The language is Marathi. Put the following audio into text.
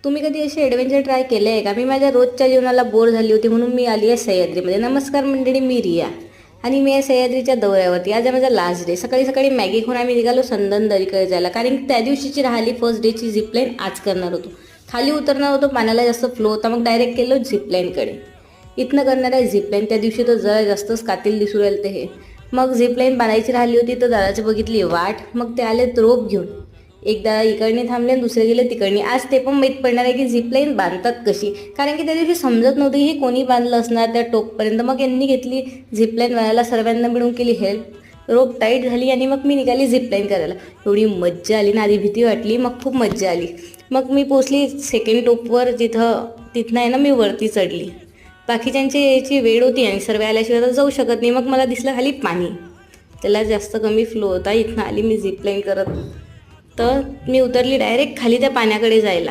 तुम्ही कधी असे ॲडव्हेंचर ट्राय केले आहे का? मी माझ्या रोजच्या जीवनाला बोर झाली होती म्हणून मी आली आहे सह्याद्रीमध्ये. नमस्कार मंडळी, मी रिया आणि मी आहे सह्याद्रीच्या दौऱ्यावरती. आज आहे माझा लास्ट डे. सकाळी सकाळी मॅगी खाऊन आम्ही निघालो संदनदरीकडे जायला, कारण की त्या दिवशीची राहिली फर्स्ट डेची झिपलाईन आज करणार होतो. खाली उतरणार होतो, पाण्याला जास्त फ्लो होता, मग डायरेक्ट गेलो झिपलाईनकडे. इथनं करणार आहे झिपलाईन. त्या दिवशी तर जरा जास्तच कातील दिसू राहिले ते हे. मग झिपलाईन बांधायची राहिली होती तर दादाची बघितली वाट. मग ते आले रोप घेऊन. एकदा इकडने थांबले आणि दुसरे गेले तिकडने. आज ते पण माहीत पडणार आहे की झिपलाईन बांधतात कशी, कारण की त्या दिवशी समजत नव्हती ही कोणी बांधलं असणार त्या टोकपर्यंत. मग यांनी घेतली झिपलाईन बांधायला, सर्वांना मिळून केली हेल्प. रोप टाईट झाली आणि मग मी निघाली झिपलाईन करायला. एवढी मज्जा आली ना, आधी भीती वाटली, मग खूप मज्जा आली. मग मी पोचली सेकंड टोपवर, तिथनं आहे ना मी वरती चढली. बाकीच्यांची यायची वेळ होती आणि सर्व आल्याशिवाय तर जाऊ शकत नाही. मग मला दिसलं खाली पाणी, त्याला जास्त कमी फ्लो होता. इथनं आली मी झिपलाईन करत, तर मी उतरली डायरेक्ट खाली त्या पाण्याकडे जायला.